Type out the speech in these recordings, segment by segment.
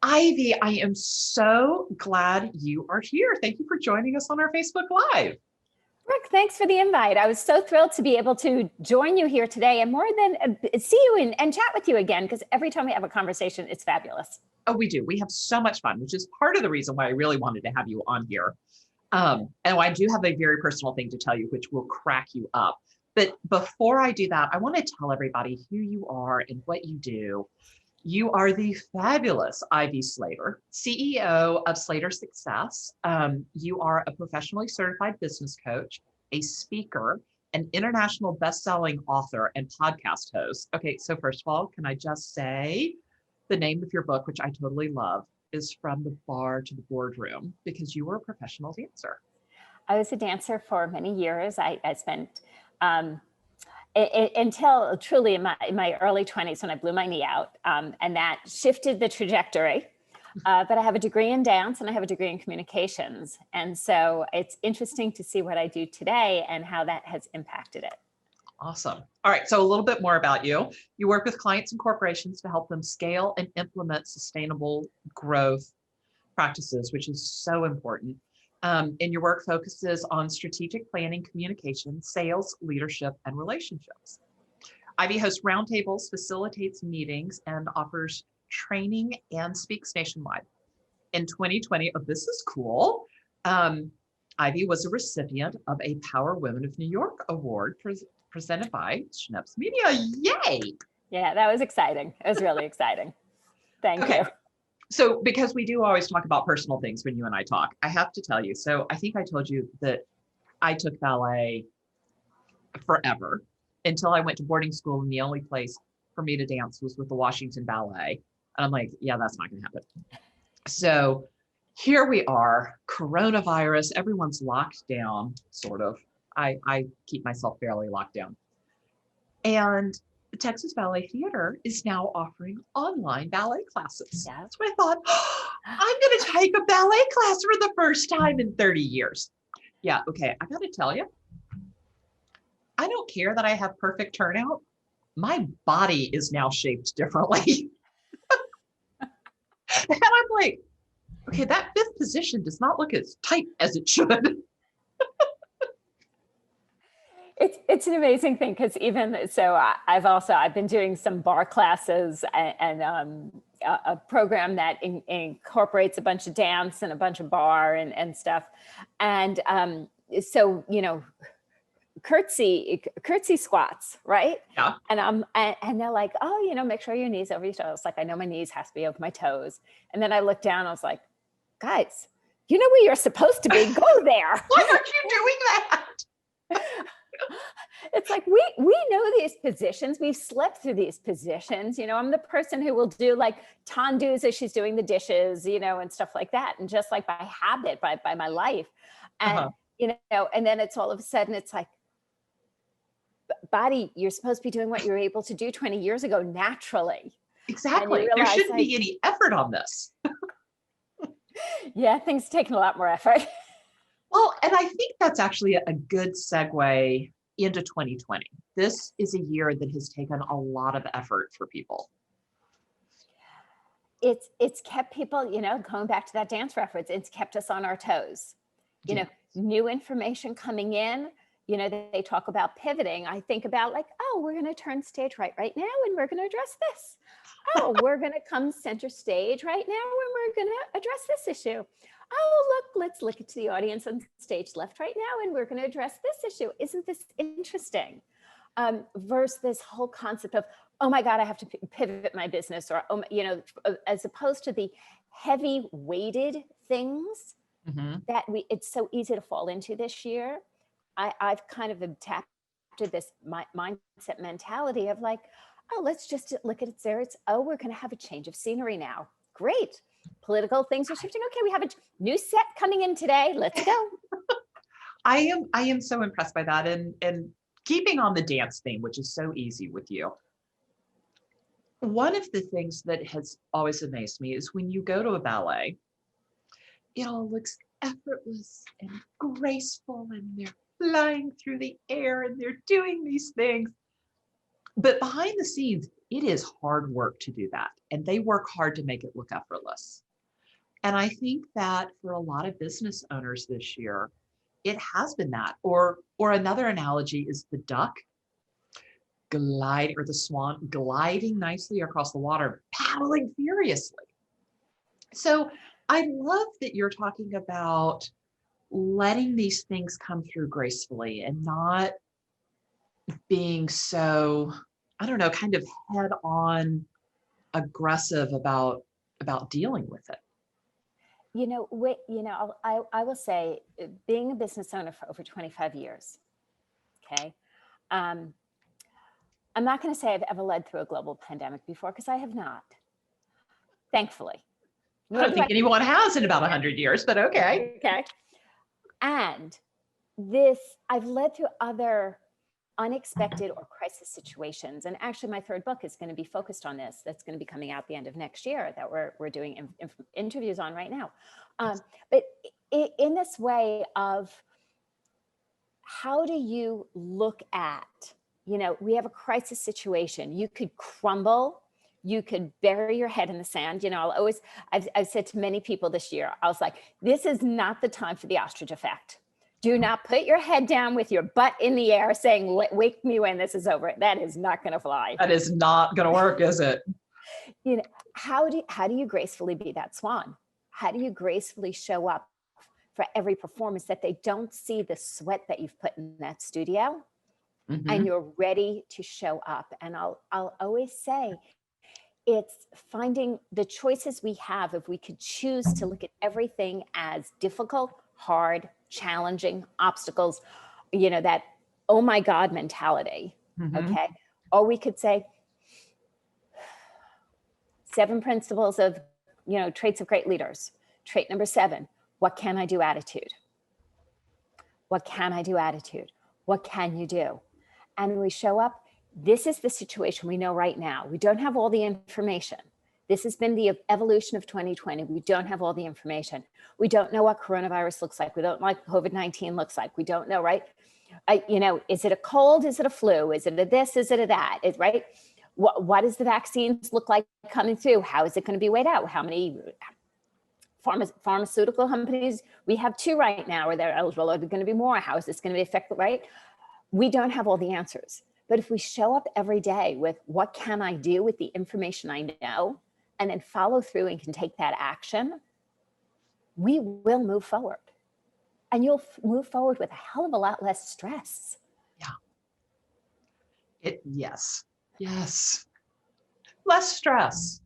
Ivy, I am so glad you are here. Thank you for joining us on our Facebook Live. Brooke, thanks for the invite. I was so thrilled to be able to join you here today and more than see you and chat with you again, because every time we have a conversation, it's fabulous. Oh, we do. We have so much fun, which is part of the reason why I really wanted to have you on here. And I do have a very personal thing to tell you, which will crack you up. But before I do that, I want to tell everybody who you are and what you do. You are the fabulous Ivy Slater, CEO of Slater Success. You are a professionally certified business coach, a speaker, an international best-selling author, and podcast host. Okay, so first of all, can I just say the name of your book, which I totally love, is From the Bar to the Boardroom, because you were a professional dancer. I was a dancer for many years. I spent until truly in my early 20s when I blew my knee out, and that shifted the trajectory. But I have a degree in dance and I have a degree in communications. And so it's interesting to see what I do today and how that has impacted it. Awesome. All right. So a little bit more about you. You work with clients and corporations to help them scale and implement sustainable growth practices, which is so important. And your work focuses on strategic planning, communication, sales, leadership, and relationships. Ivy hosts roundtables, facilitates meetings, and offers training and speaks nationwide. In 2020, oh, this is cool. Ivy was a recipient of a Power Women of New York Award presented by Schneps Media. Yay! Yeah, that was exciting. It was really exciting. Thank you. So because we do always talk about personal things when you and I talk, I have to tell you, so I think I told you that I took ballet forever until I went to boarding school, and the only place for me to dance was with the Washington Ballet. And I'm like, yeah, that's not going to happen. So here we are, coronavirus, everyone's locked down, sort of. I keep myself fairly locked down. And the Texas Ballet Theater is now offering online ballet classes. Yeah. So I thought, oh, I'm going to take a ballet class for the first time in 30 years. Yeah, okay, I got to tell you, I don't care that I have perfect turnout. My body is now shaped differently. And I'm like, okay, that fifth position does not look as tight as it should. It's an amazing thing, because even so, I've been doing some bar classes and a program that incorporates a bunch of dance and a bunch of bar and stuff, and so curtsy squats, right? Yeah. And they're like, oh, make sure your knees over your toes. Like, I know my knees has to be over my toes, and then I looked down. I was like, guys, you know where you're supposed to be. Go there. Why aren't you doing that? It's like, we know these positions. We've slept through these positions. I'm the person who will do like tendus as she's doing the dishes, and stuff like that. And just like by habit, by my life. And, and then it's all of a sudden, it's like, body, you're supposed to be doing what you were able to do 20 years ago naturally. Exactly. There shouldn't be any effort on this. Yeah, things taking a lot more effort. Well, and I think that's actually a good segue into 2020. This is a year that has taken a lot of effort for people. It's kept people, going back to that dance reference, it's kept us on our toes. Yes. New information coming in, they talk about pivoting. I think about like, oh, we're going to turn stage right now, and we're going to address this. Oh, we're going to come center stage right now, and we're going to address this issue. Oh, look, let's look at the audience on stage left right now, and we're going to address this issue. Isn't this interesting? Versus this whole concept of, oh my God, I have to pivot my business, or, as opposed to the heavy weighted things that it's so easy to fall into this year. I've kind of adapted to this mindset mentality of like, oh, let's just look at it there. We're going to have a change of scenery now. Great. Political things are shifting. Okay, we have a new set coming in today. Let's go. I am so impressed by that. And keeping on the dance theme, which is so easy with you. One of the things that has always amazed me is when you go to a ballet, it all looks effortless and graceful, and they're flying through the air and they're doing these things. But behind the scenes, it is hard work to do that. And they work hard to make it look effortless. And I think that for a lot of business owners this year, it has been that. Or another analogy is the duck gliding, or the swan gliding nicely across the water, paddling furiously. So I love that you're talking about letting these things come through gracefully and not being so, I don't know, kind of head on aggressive about dealing with it. I will say, being a business owner for over 25 years, okay, I'm not going to say I've ever led through a global pandemic before, because I have not, thankfully. I don't think anyone has in about 100 years, but okay. Okay. And I've led through other unexpected or crisis situations. And actually my third book is going to be focused on this. That's going to be coming out the end of next year, that we're doing interviews on right now. But in this way of, how do you look at, we have a crisis situation. You could crumble, you could bury your head in the sand. I've said to many people this year, I was like, this is not the time for the ostrich effect. Do not put your head down with your butt in the air saying, wake me when this is over. That is not going to fly. That is not going to work, is it? How do you gracefully be that swan? How do you gracefully show up for every performance, that they don't see the sweat that you've put in that studio, and you're ready to show up? And I'll always say, it's finding the choices we have. If we could choose to look at everything as difficult, hard, challenging, obstacles, that, oh my God mentality. Okay. Or we could say 7 principles of, traits of great leaders. Trait number 7, what can I do attitude? What can I do attitude? What can you do? And we show up. This is the situation we know right now. We don't have all the information. This has been the evolution of 2020. We don't have all the information. We don't know what coronavirus looks like. We don't know what COVID-19 looks like. We don't know, right? Is it a cold? Is it a flu? Is it a this? Is it a that? Right? What does the vaccines look like coming through? How is it going to be weighed out? How many pharmaceutical companies? We have 2 right now. Are there eligible? Are there going to be more? How is this going to be affected, right? We don't have all the answers. But if we show up every day with, what can I do with the information I know, and then follow through and can take that action, we will move forward. And you'll move forward with a hell of a lot less stress. Yeah. Yes. Less stress.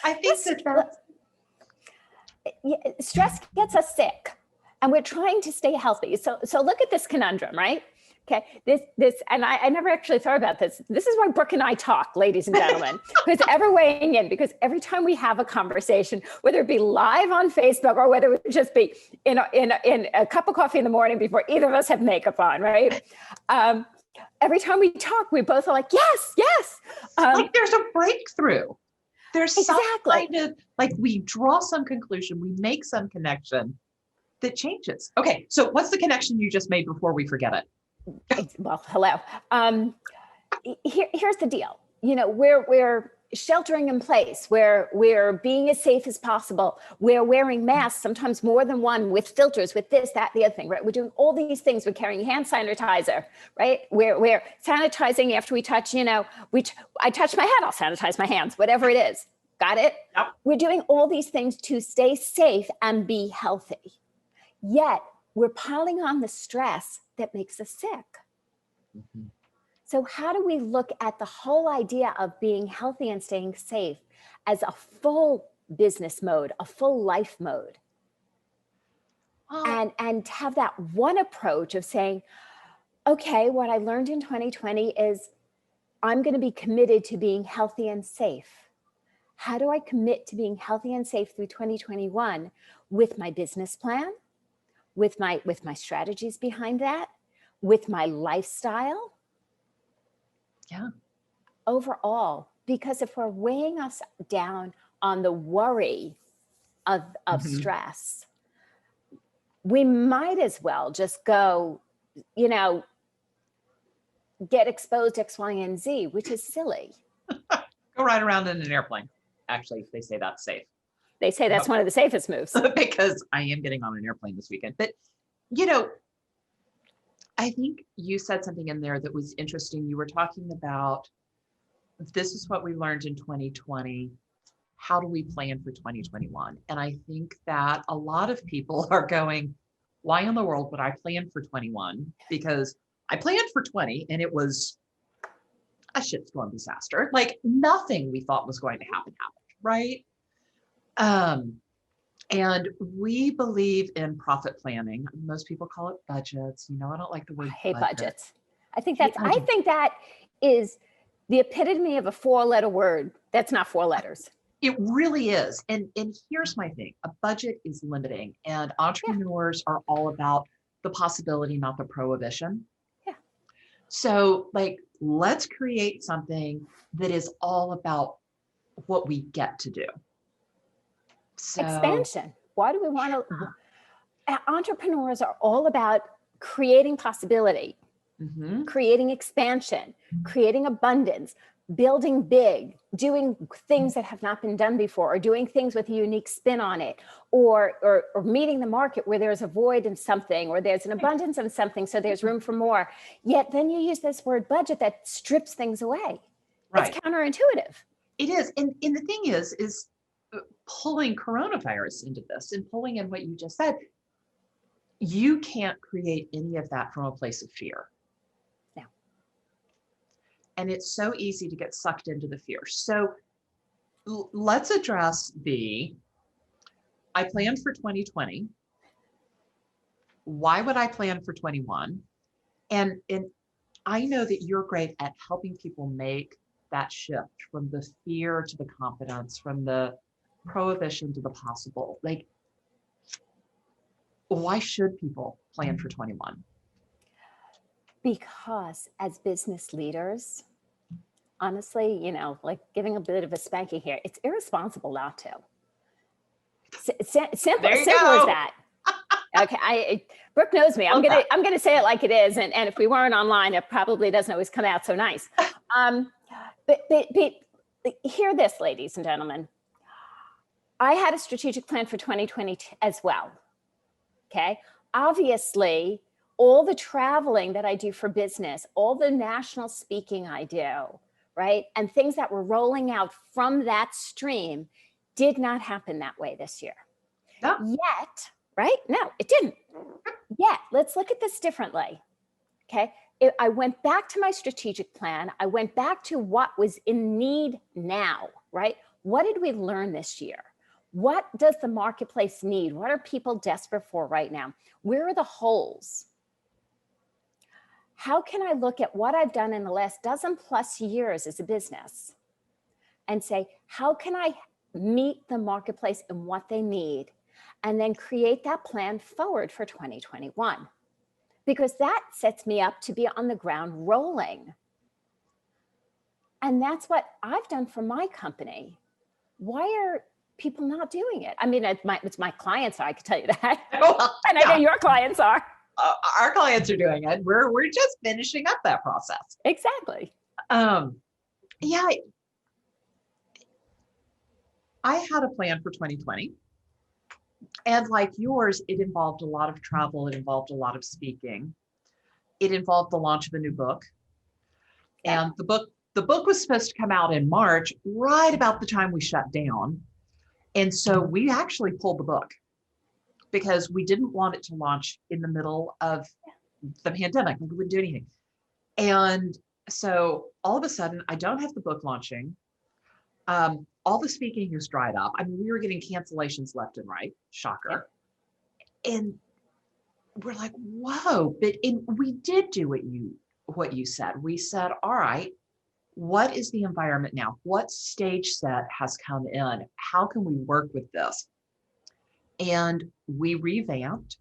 I think stress gets us sick, and we're trying to stay healthy. So look at this conundrum, right? Okay, this, and I never actually thought about this. This is why Brooke and I talk, ladies and gentlemen, who's ever weighing in, because every time we have a conversation, whether it be live on Facebook or whether it just be in a cup of coffee in the morning before either of us have makeup on, right? Every time we talk, we both are like, yes. Like there's a breakthrough. There's exactly. some kind of, like, we draw some conclusion, we make some connection that changes. Okay, so what's the connection you just made before we forget it? Well, hello. Here's the deal. We're sheltering in place. We're being as safe as possible. We're wearing masks, sometimes more than one, with filters, with this, that, the other thing, right? We're doing all these things. We're carrying hand sanitizer, right? We're sanitizing after we touch, I touch my head, I'll sanitize my hands, whatever it is. Got it? Yep. We're doing all these things to stay safe and be healthy. Yet we're piling on the stress that makes us sick. So how do we look at the whole idea of being healthy and staying safe as a full business mode, a full life mode? And have that one approach of saying, okay, what I learned in 2020 is I'm going to be committed to being healthy and safe. How do I commit to being healthy and safe through 2021 with my business plan, with my strategies behind that, with my lifestyle? Yeah. Overall, because if we're weighing us down on the worry of stress, we might as well just go, get exposed X, Y, and Z, which is silly. Go ride around in an airplane. Actually, they say that's safe. They say that's one of the safest moves. Because I am getting on an airplane this weekend. But, you know, I think you said something in there that was interesting. You were talking about, this is what we learned in 2020. How do we plan for 2021? And I think that a lot of people are going, why in the world would I plan for 21? Because I planned for 20 and it was a shitstorm disaster. Like nothing we thought was going to happen happened, right? And we believe in profit planning. Most people call it budgets. You know, I don't like the word I hate budget. budgets. I think that is the epitome of a 4-letter word. That's not 4 letters. It really is. And here's my thing. A budget is limiting, and entrepreneurs are all about the possibility, not the prohibition. Yeah. So like, let's create something that is all about what we get to do. So, expansion. Why do we want to? Entrepreneurs are all about creating possibility, creating expansion, creating abundance, building big, doing things that have not been done before, or doing things with a unique spin on it, or meeting the market where there's a void in something, or there's an abundance of something, so there's room for more. Yet then you use this word budget that strips things away. Right. It's counterintuitive. It is. And the thing is pulling coronavirus into this and pulling in what you just said, you can't create any of that from a place of fear. No. And it's so easy to get sucked into the fear. So let's address I planned for 2020. Why would I plan for 21? And I know that you're great at helping people make that shift from the fear to the confidence, from the prohibition to the possible. Like, why should people plan for 21? Because as business leaders, honestly, you know, like giving a bit of a spanking here, it's irresponsible not to. Simple as that. Okay, Brooke knows me. I'm gonna say it like it is, and if we weren't online, it probably doesn't always come out so nice. But hear this, ladies and gentlemen. I had a strategic plan for 2020 as well. Okay, obviously, all the traveling that I do for business, all the national speaking I do, right, and things that were rolling out from that stream did not happen that way this year. No. Yet, right? No, it didn't. Yet, let's look at this differently. Okay, I went back to my strategic plan. I went back to what was in need now, right? What did we learn this year? What does the marketplace need? What are people desperate for right now? Where are the holes? How can I look at what I've done in the last 12+ years as a business and say, how can I meet the marketplace and what they need, and then create that plan forward for 2021? Because that sets me up to be on the ground rolling. And that's what I've done for my company. Why are people not doing it? I mean, it's my clients are, I can tell you that. Well, and I know your clients are. Our clients are doing it. We're just finishing up that process. Exactly. Yeah. I had a plan for 2020. And like yours, it involved a lot of travel. It involved a lot of speaking. It involved the launch of a new book. And the book was supposed to come out in March, right about the time we shut down. And so we actually pulled the book because we didn't want it to launch in the middle of the pandemic. We wouldn't do anything. And so all of a sudden, I don't have the book launching. All the speaking is dried up. I mean, we were getting cancellations left and right. Shocker. Yeah. And we're like, whoa, but we did do what you said. We said, all right, what is the environment now? What stage set has come in? How can we work with this? And we revamped.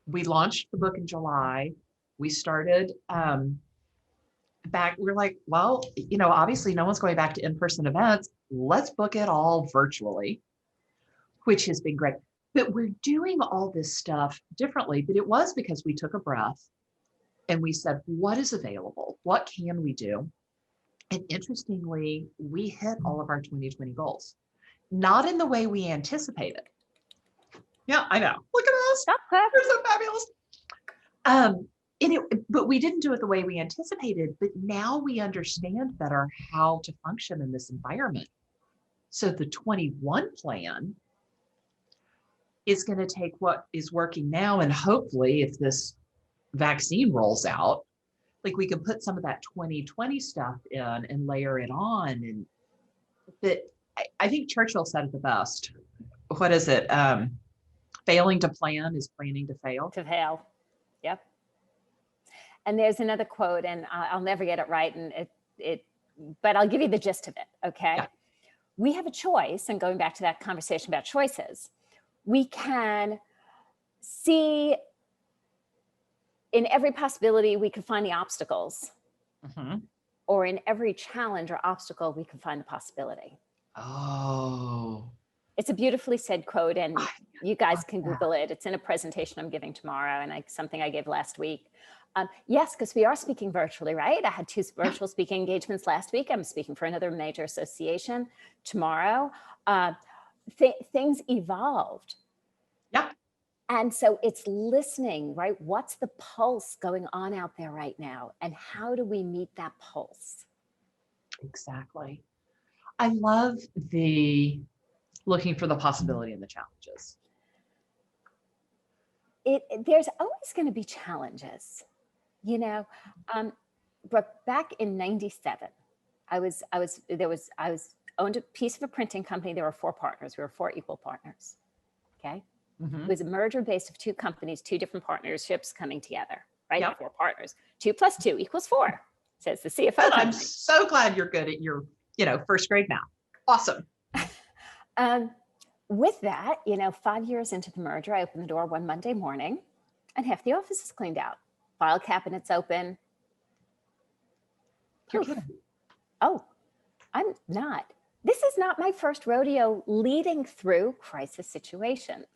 We launched the book in July. We started back. We're like, well, you know, obviously no one's going back to in-person events. Let's book it all virtually, which has been great. But we're doing all this stuff differently, but it was because we took a breath and we said, what is available? What can we do? And interestingly, we hit all of our 2020 goals, not in the way we anticipated. Yeah, I know. Look at us. We're so fabulous. But we didn't do it the way we anticipated, but now we understand better how to function in this environment. So the 21 plan is going to take what is working now, and hopefully if this vaccine rolls out, like we can put some of that 2020 stuff in and layer it on. And but I think Churchill said it the best. What is it? Failing to plan is planning to fail. To fail. Yep. And there's another quote, and I'll never get it right, and but I'll give you the gist of it. Okay. Yeah. We have a choice, and going back to that conversation about choices, we can see in every possibility we can find the obstacles, or in every challenge or obstacle we can find the possibility. Oh, it's a beautifully said quote, and you guys can Google it. It's in a presentation I'm giving tomorrow, and something I gave last week. Yes, because we are speaking virtually, right? I had 2 virtual speaking engagements last week. I'm speaking for another major association tomorrow. Things evolved. Yeah. And so it's listening, right? What's the pulse going on out there right now? And how do we meet that pulse? Exactly. I love the looking for the possibility in the challenges. There's always going to be challenges. You know, Brooke, back in '97, I owned a piece of a printing company. There were 4 partners. We were 4 equal partners. Okay. It was a merger based of 2 companies, 2 different partnerships coming together, right? Yep. 4 partners. 2 + 2 = 4, says the CFO. I'm so glad you're good at your, first grade math. Awesome. With that, 5 years into the merger, I opened the door one Monday morning and half the office is cleaned out. File cabinets open. You're kidding. Oh, I'm not. This is not my first rodeo leading through crisis situations.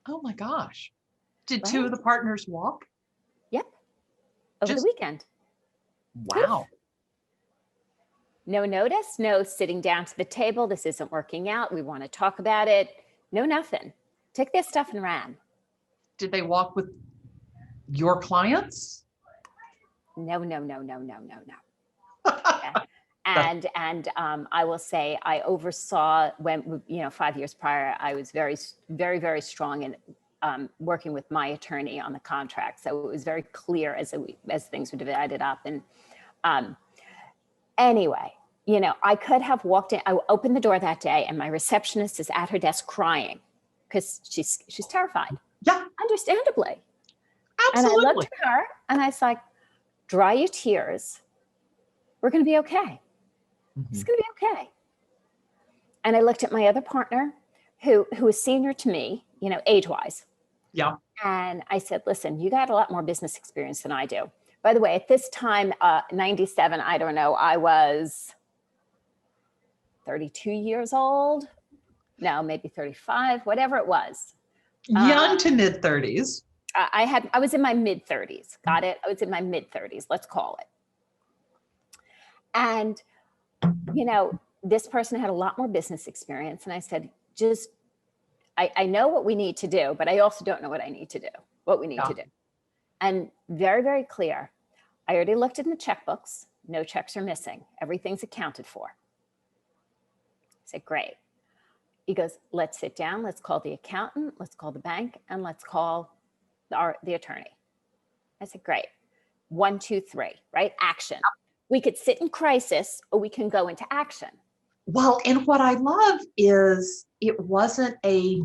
Oh my gosh. Did 2 of the partners walk? Yep. Over the weekend. Wow. No notice, no sitting down to the table. This isn't working out. We want to talk about it. No, nothing. Took their stuff and ran. Did they walk with your clients? No. And I will say I oversaw when, 5 years prior, I was very, very, very strong in working with my attorney on the contract. So it was very clear as things were divided up. And anyway, I could have walked in, I opened the door that day and my receptionist is at her desk crying because she's terrified. Yeah. Understandably. Absolutely. And I looked at her and I was like, dry your tears. We're going to be okay. It's going to be okay. And I looked at my other partner who is senior to me, age-wise. Yeah. And I said, listen, you got a lot more business experience than I do. By the way, at this time, 97, I don't know, I was 32 years old. No, maybe 35, whatever it was. Young to mid 30s. I was in my mid 30s. Got it? I was in my mid 30s, let's call it. And, this person had a lot more business experience. And I said, I know what we need to do, but I also don't know what we need to do. And very, very clear. I already looked in the checkbooks. No checks are missing. Everything's accounted for. I said, great. He goes, let's sit down. Let's call the accountant. Let's call the bank. And let's call the attorney. I said, great. 1, 2, 3, right? Action. We could sit in crisis or we can go into action. Well, and what I love is it wasn't a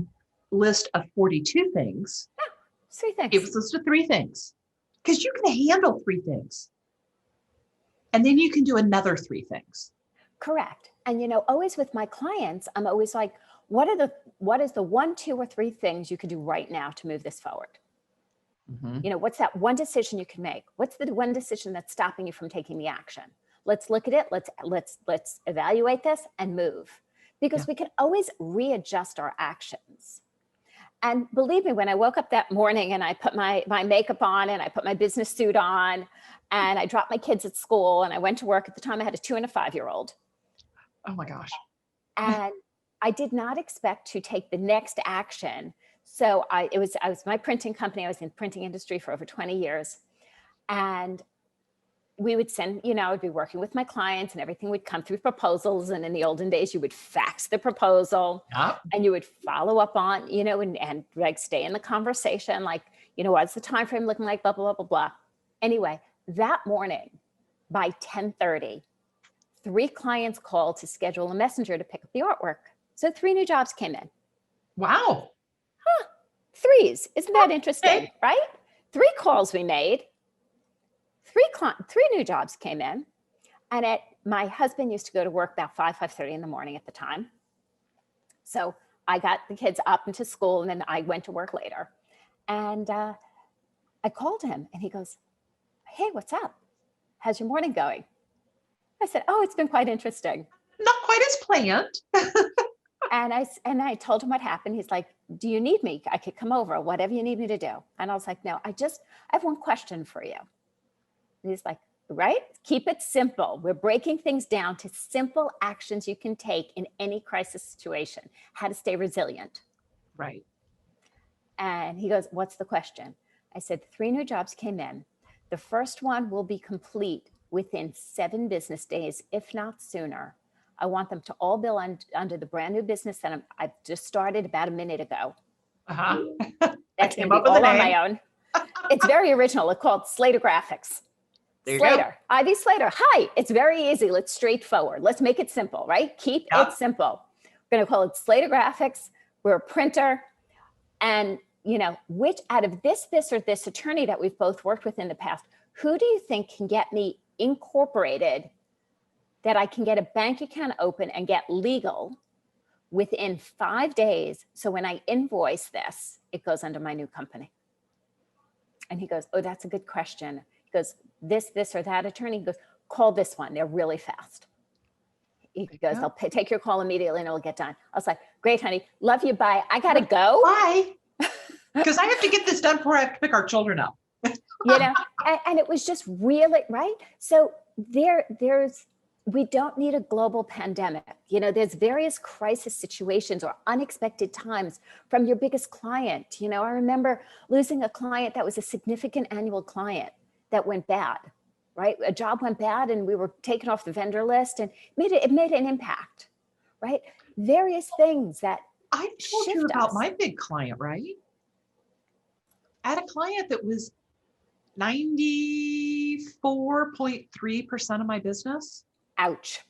list of 42 things. No, 3 things. It was a list of 3 things. Because you can handle 3 things. And then you can do another 3 things. Correct. And always with my clients, I'm always like, what is the 1, 2, or 3 things you can do right now to move this forward? What's that one decision you can make? What's the one decision that's stopping you from taking the action? Let's look at it. Let's evaluate this and move, because we can always readjust our actions. And believe me, when I woke up that morning and I put my makeup on and I put my business suit on and I dropped my kids at school and I went to work, at the time I had a 2 and a 5-year-old. Oh my gosh. And I did not expect to take the next action. So I was my printing company. I was in the printing industry for over 20 years. And we would send, I'd be working with my clients and everything would come through proposals. And in the olden days, you would fax the proposal and you would follow up on, and like stay in the conversation. Like, what's the time frame looking like, blah, blah, blah, blah, blah. Anyway, that morning by 10:30, 3 clients called to schedule a messenger to pick up the artwork. So 3 new jobs came in. Wow. Threes. Isn't that interesting, Okay. right? 3 calls we made. 3 new jobs came in. And my husband used to go to work about 5:30 in the morning at the time. So I got the kids up into school and then I went to work later. And I called him and he goes, "Hey, what's up? How's your morning going?" I said, "Oh, it's been quite interesting." Not quite as planned. And I told him what happened. He's like, "Do you need me? I could come over, whatever you need me to do." And I was like, "No, I have one question for you." And he's like, "Right? Keep it simple. We're breaking things down to simple actions you can take in any crisis situation, how to stay resilient." Right. And he goes, "What's the question?" I said, 3 new jobs came in. The first one will be complete within 7 business days, if not sooner. I want them to all bill under the brand new business that I've just started about a minute ago. That's going to be all on my own. It's very original. It's called Slater Graphics. Slater, Ivy Slater. Hi, it's very easy. Let's straightforward. Let's make it simple, right? Keep it simple. We're going to call it Slater Graphics. We're a printer. And, which out of this or this attorney that we've both worked with in the past, who do you think can get me incorporated, that I can get a bank account open and get legal within 5 days? So when I invoice this, it goes under my new company. And he goes, "Oh, that's a good question." He goes, this or that attorney. He goes, "Call this one. They're really fast." He goes, "I'll take your call immediately and it'll get done." I was like, "Great, honey. Love you. Bye. I got to go." Bye. Because I have to get this done before I have to pick our children up. And it was just really, right? So we don't need a global pandemic. There's various crisis situations or unexpected times from your biggest client. I remember losing a client that was a significant annual client that went bad, right? A job went bad and we were taken off the vendor list and it made an impact, right? Various things that I told you about my big client, right? I had a client that was 94.3% of my business. Ouch.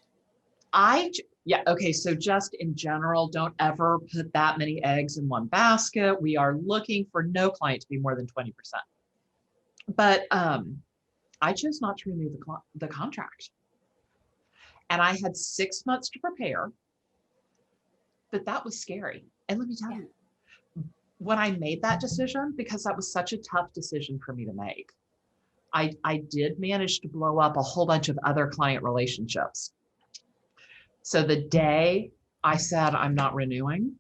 Okay. So just in general, don't ever put that many eggs in one basket. We are looking for no client to be more than 20%. But I chose not to renew the contract. And I had 6 months to prepare, but that was scary. And let me tell you, when I made that decision, because that was such a tough decision for me to make, I did manage to blow up a whole bunch of other client relationships. So the day I said, I'm not renewing,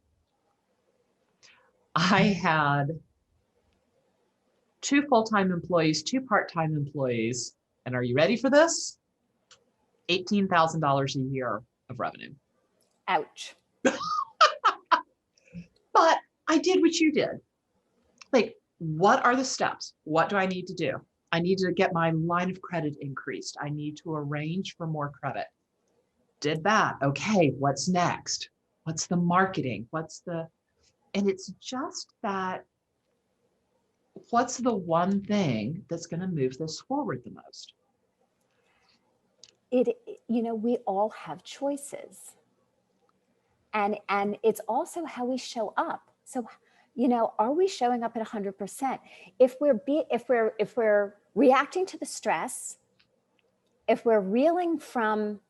I had 2 full-time employees, 2 part-time employees. And are you ready for this? $18,000 a year of revenue. Ouch. But I did what you did. Like, what are the steps? What do I need to do? I need to get my line of credit increased. I need to arrange for more credit. Did that. Okay, what's next? What's the marketing? And it's just that, what's the one thing that's going to move this forward the most? We all have choices. And it's also how we show up. So, are we showing up at 100%? If we're reacting to the stress, if we're reeling from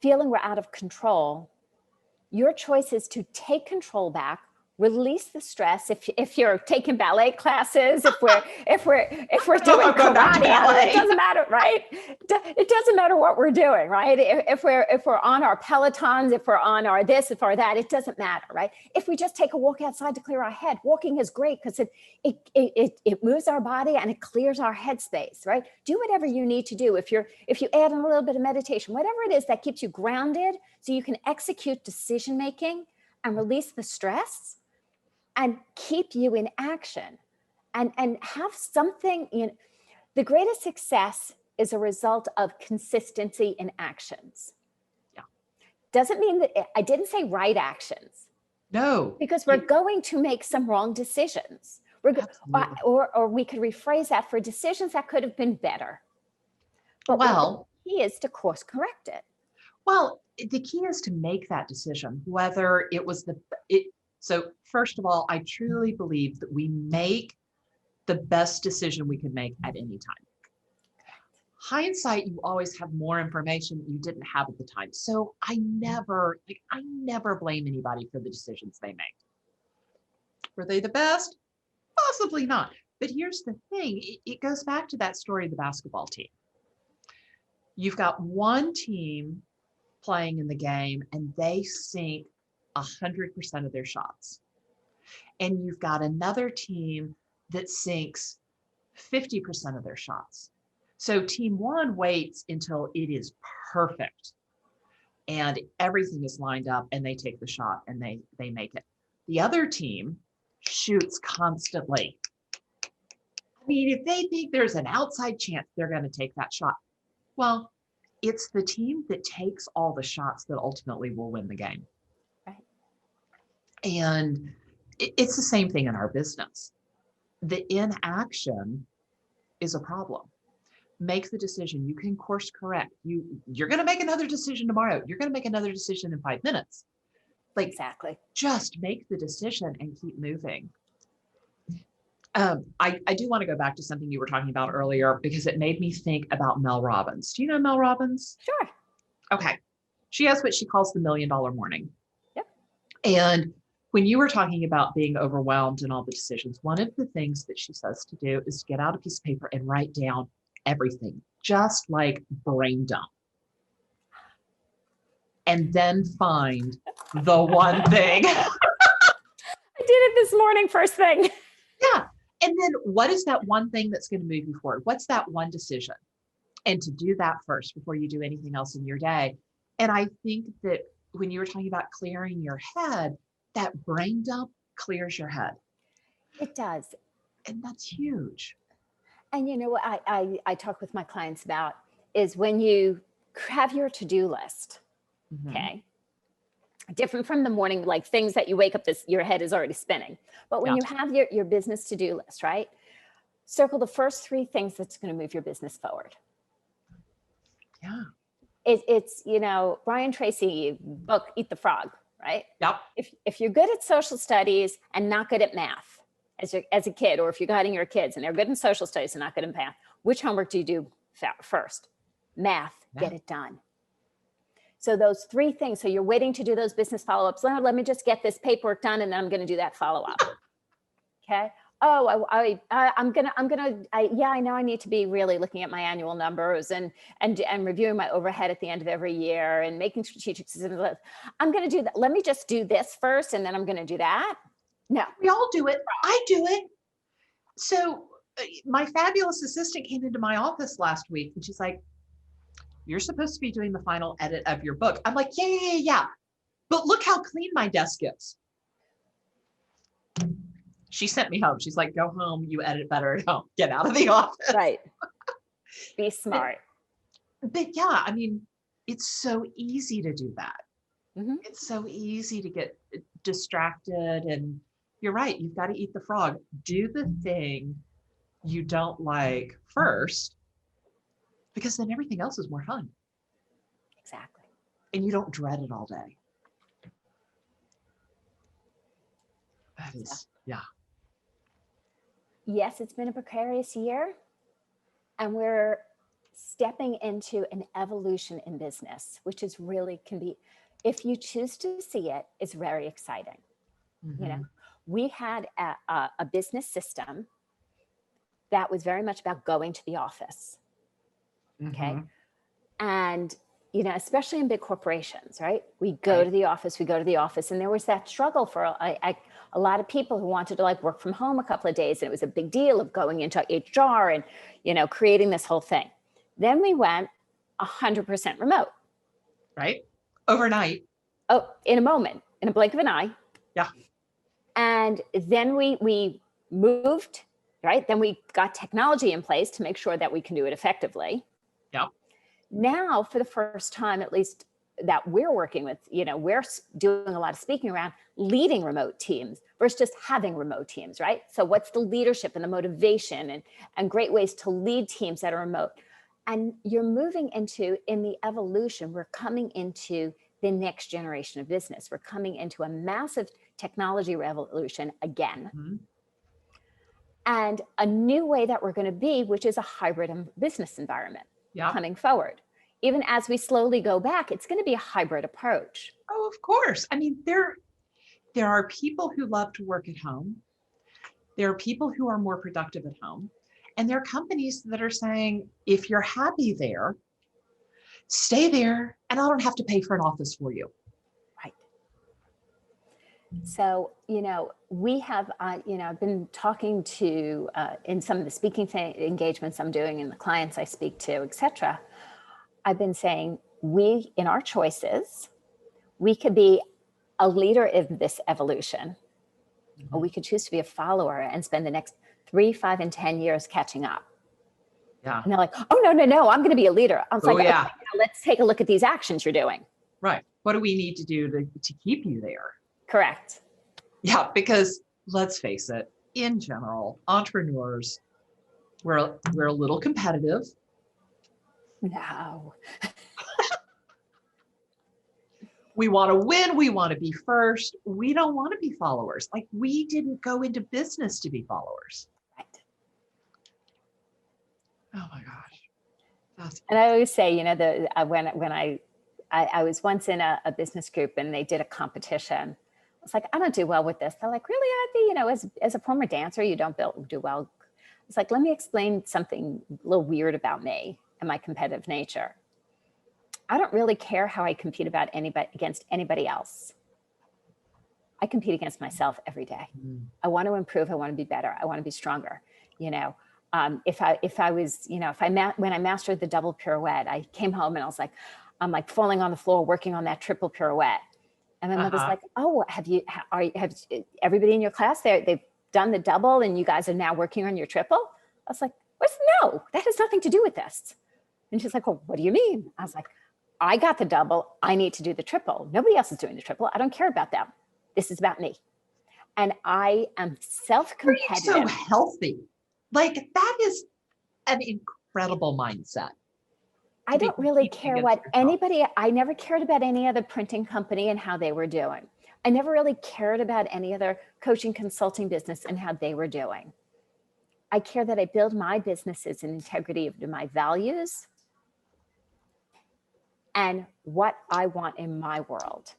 feeling we're out of control, your choice is to take control back, release the stress. If you're taking ballet classes, if we're doing karate, it doesn't matter, right? It doesn't matter what we're doing, right? If we're on our Pelotons, if we're on our this, if we're that, it doesn't matter, right? If we just take a walk outside to clear our head, walking is great because it moves our body and it clears our headspace, right? Do whatever you need to do. If you add in a little bit of meditation, whatever it is that keeps you grounded, so you can execute decision making and release the stress and keep you in action and have something, the greatest success is a result of consistency in actions. Yeah. Doesn't mean that I didn't say right actions. No. Because we're going to make some wrong decisions. Or we could rephrase that for decisions that could have been better. But the key is to course correct it. Well, the key is to make that decision, whether it was so first of all, I truly believe that we make the best decision we can make at any time. Hindsight, you always have more information you didn't have at the time. So I never blame anybody for the decisions they make. Were they the best? Possibly not. But here's the thing. It goes back to that story of the basketball team. You've got one team playing in the game and they sink 100% of their shots. And you've got another team that sinks 50% of their shots. So team one waits until it is perfect and everything is lined up and they take the shot and they make it. The other team shoots constantly. I mean, if they think there's an outside chance they're going to take that shot, well, it's the team that takes all the shots that ultimately will win the game. Right. And it's the same thing in our business. The inaction is a problem. Make the decision. You can course correct. You're going to make another decision tomorrow. You're going to make another decision in 5 minutes. Exactly. Just make the decision and keep moving. I do want to go back to something you were talking about earlier because it made me think about Mel Robbins. Do you know Mel Robbins? Sure. Okay. She has what she calls the $1 Million Morning. Yep. And when you were talking about being overwhelmed and all the decisions, one of the things that she says to do is to get out a piece of paper and write down everything, just like brain dump. And then find the one thing. I did it this morning, first thing. Yeah. And then what is that one thing that's going to move you forward? What's that one decision? And to do that first before you do anything else in your day. And I think that when you were talking about clearing your head, that brain dump clears your head. It does. And that's huge. And you know what I talk with my clients about is when you have your to-do list, okay? Different from the morning, like things that you wake up, your head is already spinning. But when you have your business to-do list, right? Circle the first 3 things that's going to move your business forward. Yeah. It's, Brian Tracy book, Eat the Frog, right? Yep. If you're good at social studies and not good at math as a kid, or if you're guiding your kids and they're good in social studies and not good in math, which homework do you do first? Math. Get it done. So those 3 things. So you're waiting to do those business follow-ups. Let me just get this paperwork done and then I'm going to do that follow-up. Okay. Oh, I know I need to be really looking at my annual numbers and reviewing my overhead at the end of every year and making strategic decisions. I'm going to do that. Let me just do this first and then I'm going to do that. No. We all do it. I do it. So my fabulous assistant came into my office last week and she's like, "You're supposed to be doing the final edit of your book." I'm like, yeah. But look how clean my desk is. She sent me home. She's like, "Go home. You edit better at home. Get out of the office." Right. Be smart. But yeah, I mean, it's so easy to do that. Mm-hmm. It's so easy to get distracted. And you're right. You've got to eat the frog. Do the thing you don't like first, because then everything else is more fun. Exactly. And you don't dread it all day. That is, yeah. Yes, it's been a precarious year, and we're stepping into an evolution in business, which can be, if you choose to see it, it's very exciting. we had a business system that was very much about going to the office. Okay. And, you know, especially in big corporations, right? We go to the office, and there was that struggle for a lot of people who wanted to like work from home a couple of days. And it was a big deal of going into HR and, you know, creating this whole thing. Then we went 100% remote. Right. Overnight. Oh, in a moment, in a blink of an eye. Yeah. And then we moved, right? Then we got technology in place to make sure that we can do it effectively. Yeah. Now, for the first time, at least that we're working with, you know, we're doing a lot of speaking around leading remote teams versus just having remote teams, right? So what's the leadership and the motivation and great ways to lead teams that are remote? And you're moving into, in the evolution, we're coming into the next generation of business. We're coming into a massive technology revolution again. And a new way that we're going to be, which is a hybrid business environment coming forward. Even as we slowly go back, it's going to be a hybrid approach. Oh, of course. I mean, there are people who love to work at home. There are people who are more productive at home. And there are companies that are saying, if you're happy there, stay there, and I don't have to pay for an office for you. Right. So, you know, we have, you know, I've been talking to, in some of the speaking engagements I'm doing and the clients I speak to, et cetera, I've been saying we, in our choices, we could be a leader in this evolution, or we could choose to be a follower and spend the next 3, 5, and 10 years catching up. Yeah. And they're like, oh, no, I'm going to be a leader. I was like, yeah. Okay, now let's take a look at these actions you're doing. Right. What do we need to do to keep you there? Correct. Yeah, because let's face it, in general, entrepreneurs, we're a little competitive. No. We want to win. We want to be first. We don't want to be followers. Like, we didn't go into business to be followers. Right. Oh my gosh. And I always say, you know, when I was once in a business group and they did a competition, I was like, I don't do well with this. They're like, really, Ivy? You know, as a former dancer, you don't do well. It's like, let me explain something a little weird about me and my competitive nature. I don't really care how I compete against anybody else. I compete against myself every day. I want to improve. I want to be better. I want to be stronger. You know, if I was, you know, when I mastered the double pirouette, I came home and I was like, I'm like falling on the floor, working on that triple pirouette. And my mother's like, oh, have everybody in your class they've done the double and you guys are now working on your triple? I was like, no, that has nothing to do with this. And she's like, well, what do you mean? I was like, I got the double. I need to do the triple. Nobody else is doing the triple. I don't care about them. This is about me. And I am self-competitive. So healthy. Like, that is an incredible mindset. I don't really care what anybody, I never cared about any other printing company and how they were doing. I never really cared about any other coaching consulting business and how they were doing. I care that I build my businesses in integrity of my values and what I want in my world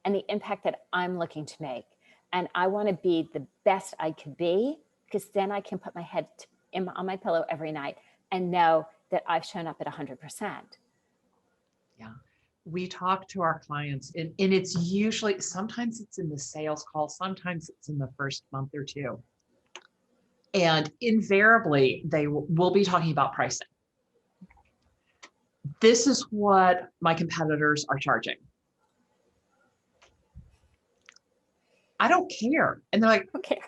and the impact that I'm looking to make. And I want to be the best I could be, because then I can put my head on my pillow every night and know that I've shown up at 100%. Yeah. We talk to our clients and it's usually, sometimes it's in the sales call, sometimes it's in the first month or two. And invariably we'll be talking about pricing. This is what my competitors are charging. I don't care. And they're like, okay,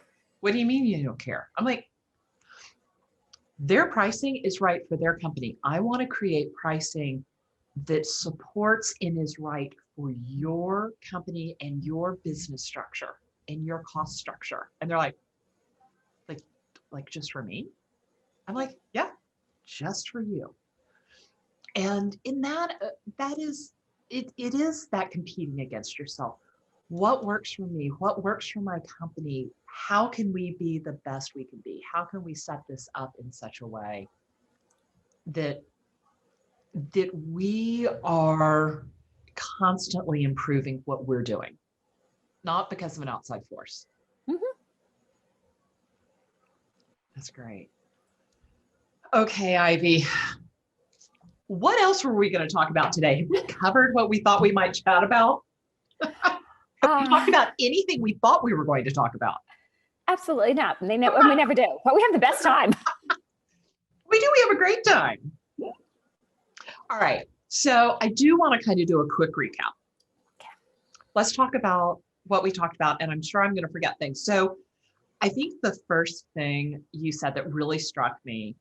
what do you mean you don't care? I'm like, their pricing is right for their company. I want to create pricing that supports and is right for your company and your business structure and your cost structure. And they're like just for me? I'm like, yeah, just for you. And in that is that competing against yourself. What works for me? What works for my company? How can we be the best we can be? How can we set this up in such a way that we are constantly improving what we're doing, not because of an outside force. Mm-hmm. That's great. Okay, Ivy. What else were we going to talk about today? Have we covered what we thought we might chat about? Have we talked about anything we thought we were going to talk about? Absolutely not. We never do, but we have the best time. We do. We have a great time. All right. So I do want to kind of do a quick recap. Okay. Let's talk about what we talked about, and I'm sure I'm going to forget things. So I think the first thing you said that really struck me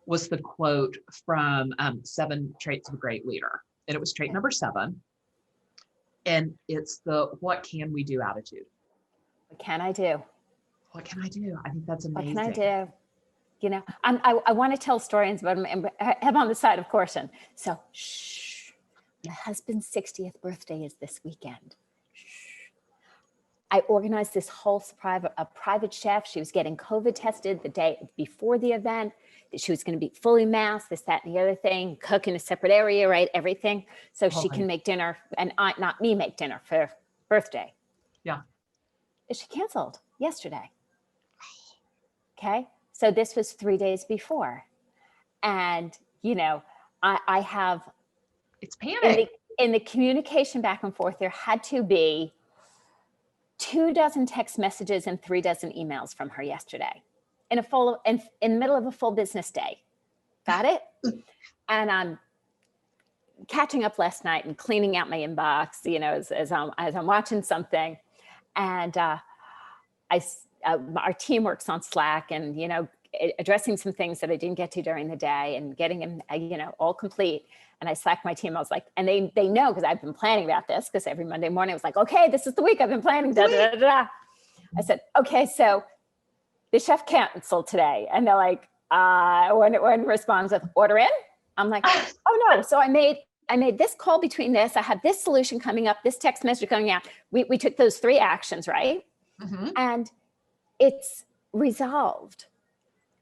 was the quote from 7 Traits of a Great Leader. And it was trait number 7. And it's the what can we do attitude. What can I do? What can I do? I think that's amazing. What can I do? You know, I want to tell stories, but I'm on the side of caution. So, shh. My husband's 60th birthday is this weekend. Shh. I organized this whole surprise, a private chef. She was getting COVID tested the day before the event. She was going to be fully masked, this, that, and the other thing, cook in a separate area, right? Everything. So she can make dinner and not me make dinner for her birthday. Yeah. She canceled yesterday. Okay. So this was 3 days before. And, you know, I have. It's panic. In the communication back and forth, there had to be 24 text messages and 3 dozen emails from her yesterday in the middle of a full business day. Got it? And I'm catching up last night and cleaning out my inbox, you know, as I'm watching something. And our team works on Slack, and, you know, addressing some things that I didn't get to during the day and getting them, you know, all complete. And I Slacked my team. I was like, and they know, because I've been planning about this, because every Monday morning I was like, okay, this is the week I've been planning. Da, da, da, da. I said, okay, so the chef canceled today. And they're like, when responds with order in, I'm like, oh no. So I made this call between this. I have this solution coming up, this text message coming out. We took those 3 actions, right? Mm-hmm. And it's resolved.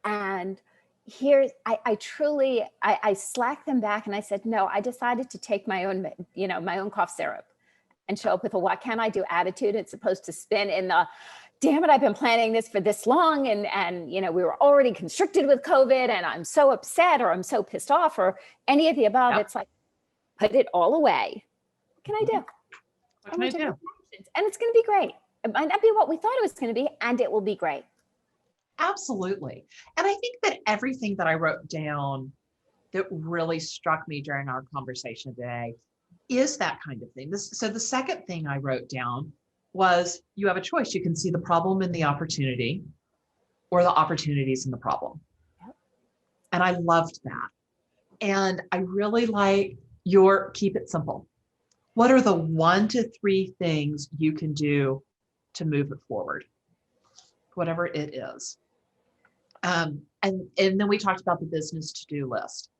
And here, I truly slacked them back, and I said, no, I decided to take my own cough syrup and show up with a what can I do attitude. It's supposed to spin in the, damn it, I've been planning this for this long, and you know, we were already constricted with COVID, and I'm so upset, or I'm so pissed off, or any of the above. Yep. It's like, put it all away. What can I do? What can I do? And it's going to be great. It might not be what we thought it was going to be, and it will be great. Absolutely. And I think that everything that I wrote down that really struck me during our conversation today is that kind of thing. So the second thing I wrote down was, you have a choice. You can see the problem in the opportunity, or the opportunities in the problem. Yep. And I loved that. And I really like your keep it simple. What are the 1 to 3 things you can do to move it forward? Whatever it is. And then we talked about the business to-do list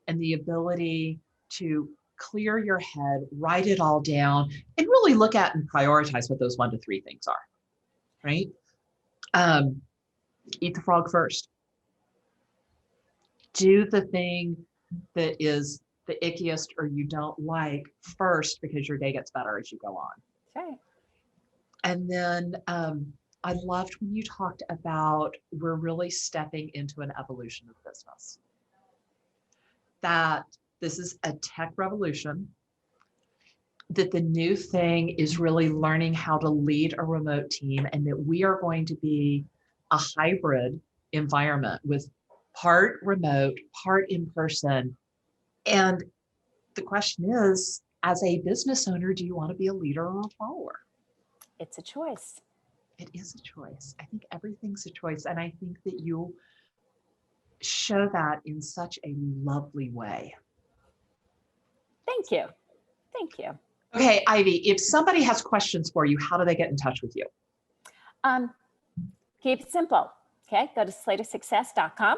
and the ability to clear your head, write it all down, and really look at and prioritize what those 1 to 3 things are, right? Eat the frog first. Do the thing that is the ickiest or you don't like first, because your day gets better as you go on. Okay. And then I loved when you talked about, we're really stepping into an evolution of business. That this is a tech revolution, that the new thing is really learning how to lead a remote team, and that we are going to be a hybrid environment with part remote, part in person. And the question is, as a business owner, do you want to be a leader or a follower? It's a choice. It is a choice. I think everything's a choice. And I think that you show that in such a lovely way. Thank you. Thank you. Okay, Ivy, if somebody has questions for you, how do they get in touch with you? Keep it simple. Okay, go to slatersuccess.com.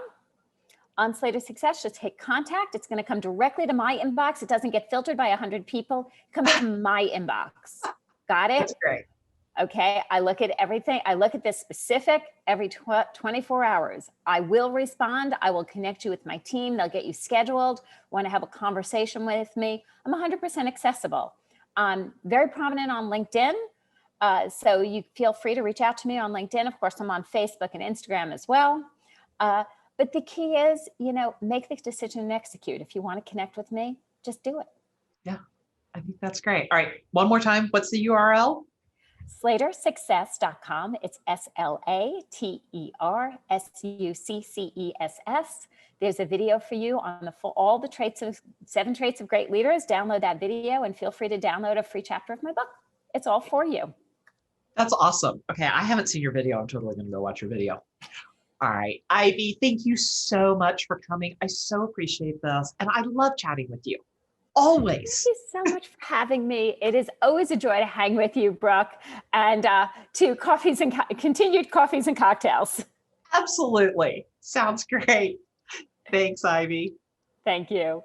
On Slater Success, just hit contact. It's going to come directly to my inbox. It doesn't get filtered by 100 people. It comes to my inbox. Got it? That's great. Okay, I look at everything. I look at this specific every 24 hours. I will respond. I will connect you with my team. They'll get you scheduled. Want to have a conversation with me? I'm 100% accessible. I'm very prominent on LinkedIn. So you feel free to reach out to me on LinkedIn. Of course, I'm on Facebook and Instagram as well. But the key is, make the decision and execute. If you want to connect with me, just do it. Yeah, I think that's great. All right. One more time. What's the URL? SlaterSuccess.com. It's SlaterSuccess. There's a video for you on all the 7 traits of great leaders. Download that video and feel free to download a free chapter of my book. It's all for you. That's awesome. Okay. I haven't seen your video. I'm totally going to go watch your video. All right. Ivy, thank you so much for coming. I so appreciate this. And I love chatting with you. Always. Thank you so much for having me. It is always a joy to hang with you, Brooke, and to continued coffees and cocktails. Absolutely. Sounds great. Thanks, Ivy. Thank you.